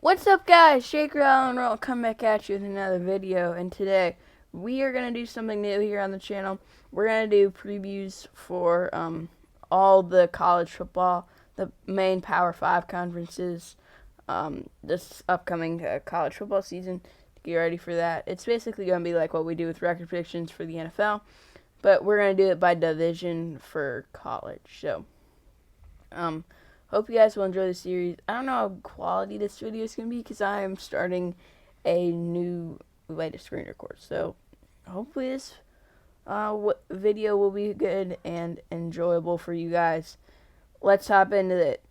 What's up, guys? Shaker Allen Roll come back at you with another video, and today we are gonna do something new here on the channel. We're gonna do previews for all the college football, the main Power Five conferences, this upcoming college football season. To get ready for that, it's basically gonna be like what we do with record predictions for the NFL, but we're gonna do it by division for college. So, hope you guys will enjoy the series. I don't know how quality this video is going to be because I am starting a new way to screen record. So hopefully this video will be good and enjoyable for you guys. Let's hop into it.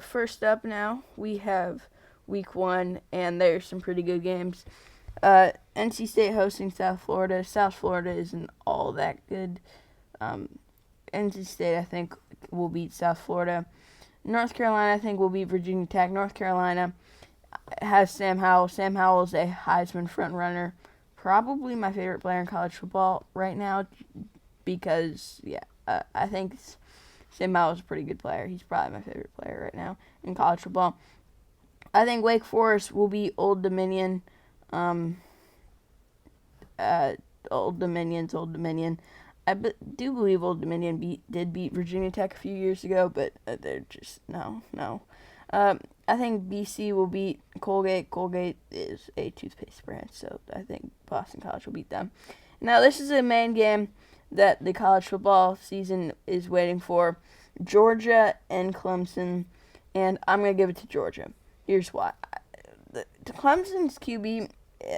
First up now, we have week 1, and there's some pretty good games. NC State hosting South Florida. South Florida isn't all that good. NC State, I think, will beat South Florida. North Carolina, I think, will beat Virginia Tech. North Carolina has Sam Howell. Sam Howell is a Heisman front-runner. Probably my favorite player in college football right now because, I think Sam Howell is a pretty good player. He's probably my favorite player right now in college football. I think Wake Forest will beat Old Dominion. Old Dominion. I do believe Old Dominion did beat Virginia Tech a few years ago, but they're just, no. I think BC will beat Colgate. Colgate is a toothpaste brand, so I think Boston College will beat them. Now, this is a main game that the college football season is waiting for. Georgia and Clemson, and I'm going to give it to Georgia. Here's why. Clemson's QB,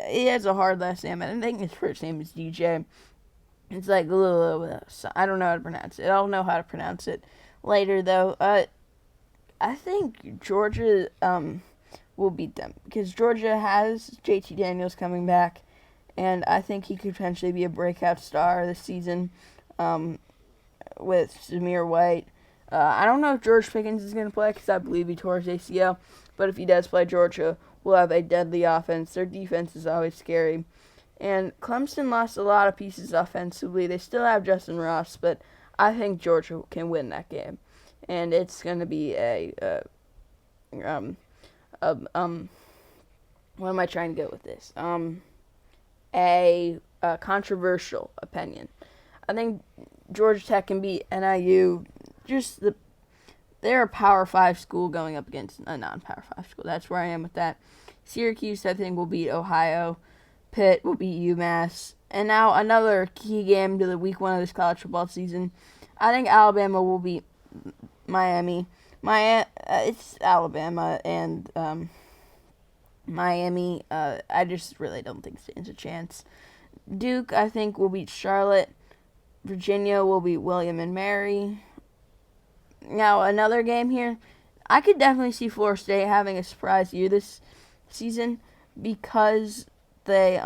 he has a hard last name. I think his first name is DJ. It's like a little, I don't know how to pronounce it. I'll know how to pronounce it later, though. I think Georgia will beat them because Georgia has JT Daniels coming back, and I think he could potentially be a breakout star this season with Zamir White. I don't know if George Pickens is going to play because I believe he tore his ACL, but if he does play, Georgia will have a deadly offense. Their defense is always scary. And Clemson lost a lot of pieces offensively. They still have Justin Ross, but I think Georgia can win that game. And it's going to be what am I trying to get with this? A controversial opinion. I think Georgia Tech can beat NIU. They're a Power 5 school going up against a non-Power 5 school. That's where I am with that. Syracuse, I think, will beat Ohio. Pitt will beat UMass. And now another key game to the week 1 of this college football season. I think Alabama will beat Miami. It's Alabama and Miami. I just really don't think stands a chance. Duke, I think, will beat Charlotte. Virginia will beat William and Mary. Now another game here. I could definitely see Florida State having a surprise year this season because they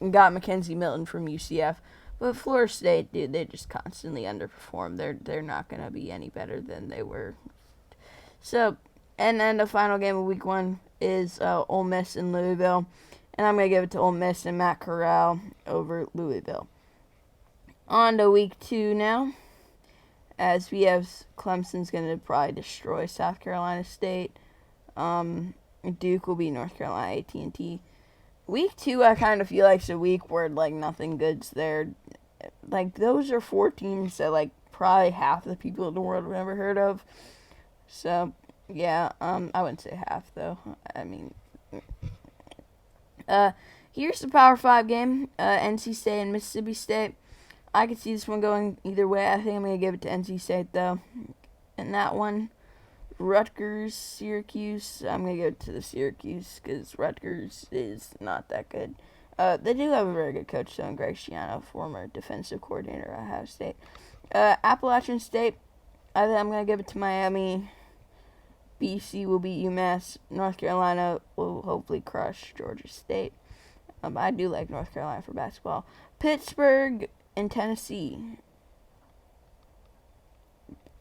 got Mackenzie Milton from UCF, but Florida State, dude, they just constantly underperform. They're not gonna be any better than they were. So, and then the final game of week 1 is Ole Miss and Louisville, and I'm gonna give it to Ole Miss and Matt Corral over Louisville. On to week 2 now, as we have Clemson's gonna probably destroy South Carolina State. Duke will beat North Carolina AT&T. Week 2, I kind of feel like it's a week where, like, nothing good's there. Like, those are 4 teams that, like, probably half the people in the world have never heard of. So, yeah, I wouldn't say half, though. I mean, here's the Power 5 game, NC State and Mississippi State. I could see this one going either way. I think I'm going to give it to NC State, though. And that one, Rutgers, Syracuse, I'm going to go to the Syracuse because Rutgers is not that good. They do have a very good coach, though, in Greg Schiano, former defensive coordinator at Ohio State. Appalachian State, I'm going to give it to Miami. BC will beat UMass. North Carolina will hopefully crush Georgia State. I do like North Carolina for basketball. Pittsburgh and Tennessee.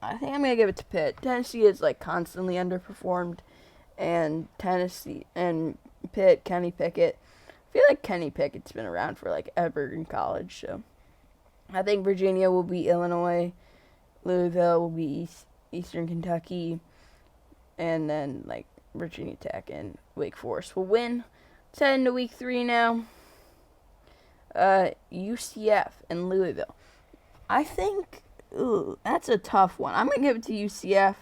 I think I'm going to give it to Pitt. Tennessee is, like, constantly underperformed. And Tennessee and Pitt, Kenny Pickett. I feel like Kenny Pickett's been around for, like, ever in college. So I think Virginia will beat Illinois. Louisville will be Eastern Kentucky. And then, like, Virginia Tech and Wake Forest will win. Let's head into week 3 now. UCF and Louisville. I think that's a tough one. I'm going to give it to UCF.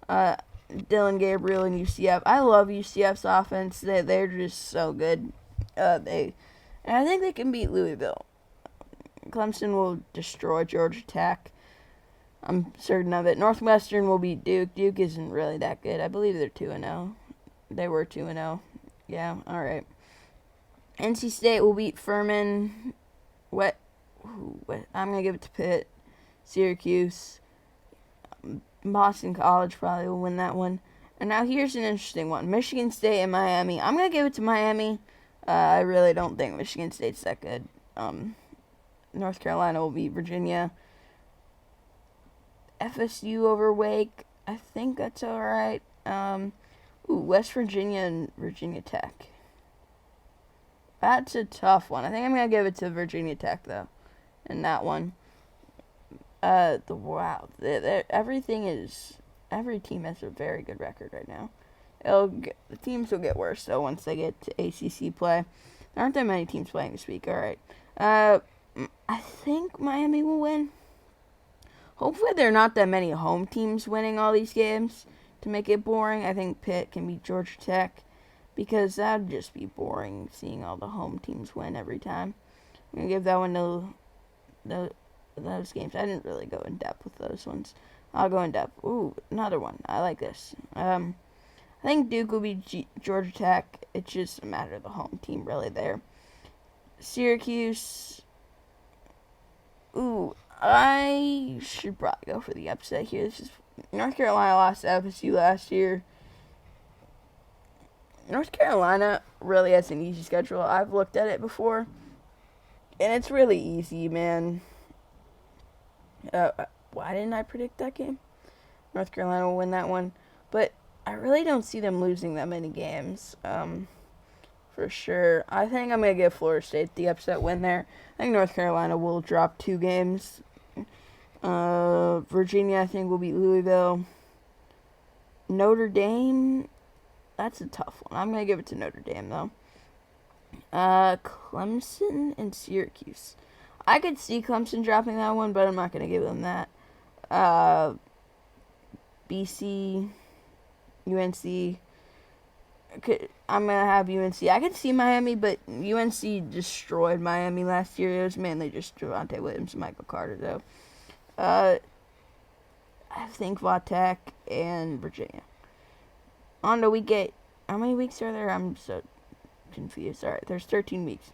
Dylan Gabriel and UCF. I love UCF's offense. They're just so good. And I think they can beat Louisville. Clemson will destroy Georgia Tech. I'm certain of it. Northwestern will beat Duke. Duke isn't really that good. I believe they're 2-0. They were 2-0. Yeah, all right. NC State will beat Furman. I'm going to give it to Pitt. Syracuse. Boston College probably will win that one. And now here's an interesting one. Michigan State and Miami. I'm going to give it to Miami. I really don't think Michigan State's that good. North Carolina will beat Virginia. FSU over Wake. I think that's all right. West Virginia and Virginia Tech. That's a tough one. I think I'm going to give it to Virginia Tech, though, in that one. Every team has a very good record right now. The teams will get worse, though, once they get to ACC play. There aren't that many teams playing this week. All right. I think Miami will win. Hopefully there are not that many home teams winning all these games to make it boring. I think Pitt can beat Georgia Tech because that would just be boring seeing all the home teams win every time. I'm going to give that one to those games. I didn't really go in depth with those ones. I'll go in depth. Ooh, another one. I like this. I think Duke will beat Georgia Tech. It's just a matter of the home team really there. Syracuse. Ooh, I should probably go for the upset here. This is North Carolina lost to FSU last year. North Carolina really has an easy schedule. I've looked at it before, and it's really easy, man. Why didn't I predict that game? North Carolina will win that one, but I really don't see them losing that many games. For sure. I think I'm going to give Florida State the upset win there. I think North Carolina will drop 2 games. Virginia, I think, will beat Louisville. Notre Dame, that's a tough one. I'm going to give it to Notre Dame, though. Clemson and Syracuse. I could see Clemson dropping that one, but I'm not going to give them that. BC, UNC. I'm going to have UNC. I could see Miami, but UNC destroyed Miami last year. It was mainly just Javonte Williams and Michael Carter, though. I think Vatech and Virginia. On to week 8. How many weeks are there? I'm so confused. All right, there's 13 weeks.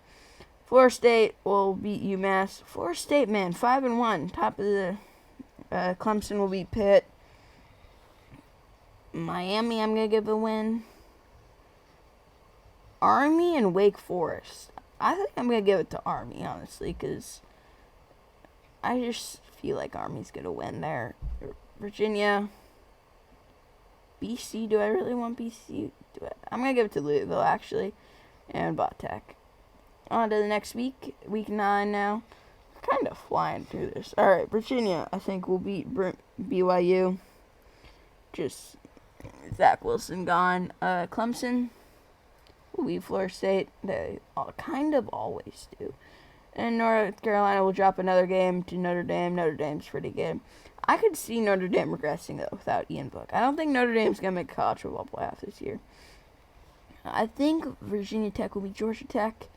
Florida State will beat UMass. Florida State, man, 5-1. Top of the Clemson will beat Pitt. Miami, I'm going to give a win. Army and Wake Forest. I think I'm going to give it to Army, honestly, because I just feel like Army's going to win there. Virginia. BC. Do I really want BC? I'm going to give it to Louisville, actually. And Vatech. On to the next week. Week 9 now. Kind of flying through this. Alright, Virginia, I think, will beat BYU. Just Zach Wilson gone. Clemson will beat Florida State. They kind of always do. And North Carolina will drop another game to Notre Dame. Notre Dame's pretty good. I could see Notre Dame regressing, though, without Ian Book. I don't think Notre Dame's going to make college football playoff this year. I think Virginia Tech will beat Georgia Tech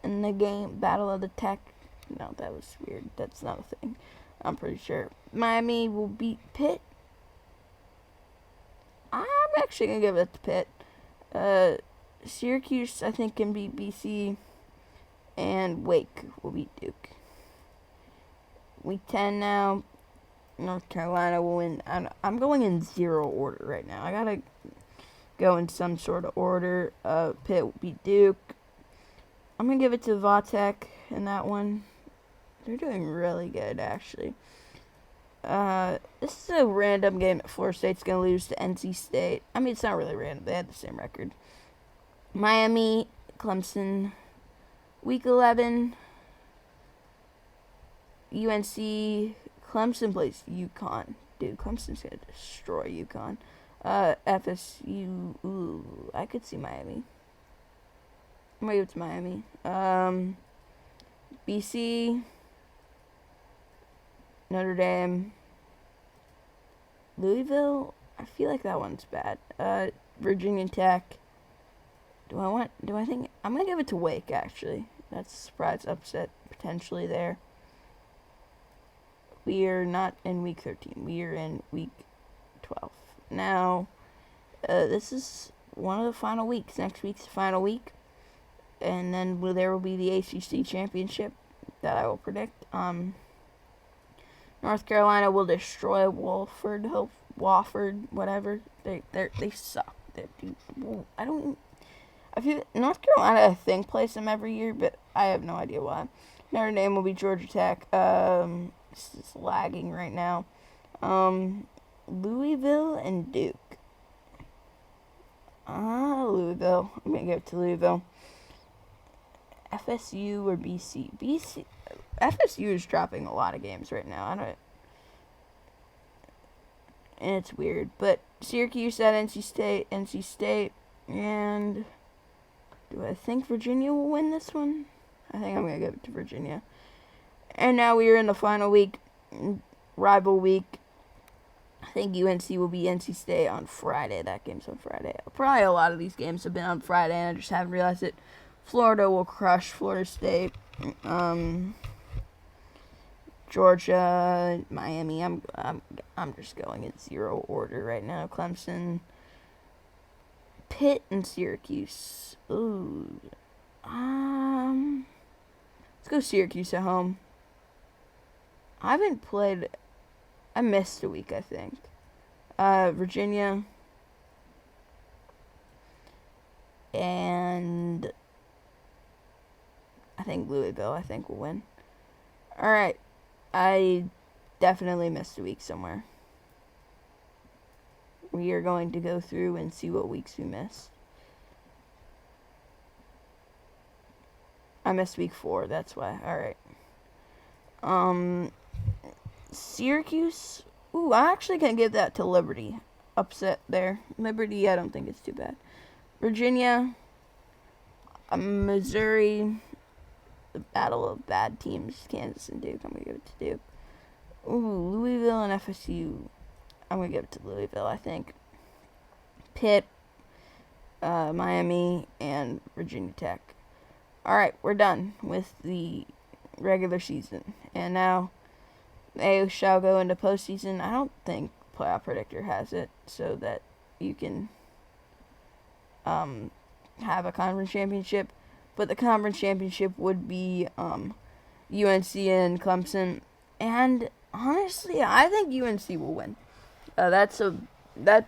in the game Battle of the Tech. No, that was weird. That's not a thing. I'm pretty sure. Miami will beat Pitt. I'm actually going to give it to Pitt. Syracuse, I think, can beat BC. And Wake will beat Duke. Week 10 now. North Carolina will win. I'm going in 0 order right now. I got to go in some sort of order. Pitt will beat Duke. I'm going to give it to Vatech in that one. They're doing really good, actually. This is a random game that Florida State's going to lose to NC State. I mean, it's not really random. They had the same record. Miami, Clemson. Week 11, UNC, Clemson plays UConn. Dude, Clemson's going to destroy UConn. FSU. Ooh, I could see Miami. I'm gonna give it to Miami. BC, Notre Dame, Louisville. I feel like that one's bad. Virginia Tech. Do I think I'm gonna give it to Wake, actually. That's a surprise upset potentially there. We are not in week 13. We are in week 12. Now, this is one of the final weeks. Next week's the final week. And then there will be the ACC championship that I will predict. North Carolina will destroy Wofford, whatever. They suck. I feel North Carolina, I think, plays them every year, but I have no idea why. Notre Dame will be Georgia Tech. It's lagging right now. Louisville and Duke. Louisville. I'm gonna give it to Louisville. FSU or BC. FSU is dropping a lot of games right now. And it's weird. But Syracuse at NC State, and do I think Virginia will win this one? I think I'm going to give it to Virginia. And now we are in the final week, rival week. I think UNC will be NC State on Friday. That game's on Friday. Probably a lot of these games have been on Friday, and I just haven't realized it. Florida will crush Florida State. Georgia, Miami. I'm just going in zero order right now. Clemson, Pitt, and Syracuse. Ooh. Let's go Syracuse at home. I missed a week, I think. Virginia. And I think Louisville, will win. Alright. I definitely missed a week somewhere. We are going to go through and see what weeks we missed. I missed week 4, that's why. Alright. Syracuse. Ooh, I actually can give that to Liberty. Upset there. Liberty, I don't think it's too bad. Virginia. Missouri. The battle of bad teams, Kansas and Duke. I'm going to give it to Duke. Ooh, Louisville and FSU. I'm going to give it to Louisville, I think. Pitt, Miami, and Virginia Tech. Alright, we're done with the regular season. And now they shall go into postseason. I don't think Playoff Predictor has it so that you can have a conference championship. But the conference championship would be UNC and Clemson. And honestly, I think UNC will win. That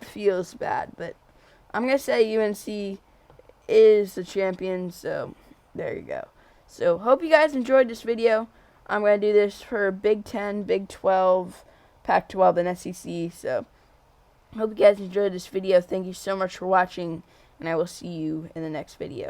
feels bad, but I'm going to say UNC is the champion, so there you go. So hope you guys enjoyed this video. I'm going to do this for Big 10, Big 12, Pac-12, and SEC. So hope you guys enjoyed this video. Thank you so much for watching, and I will see you in the next video.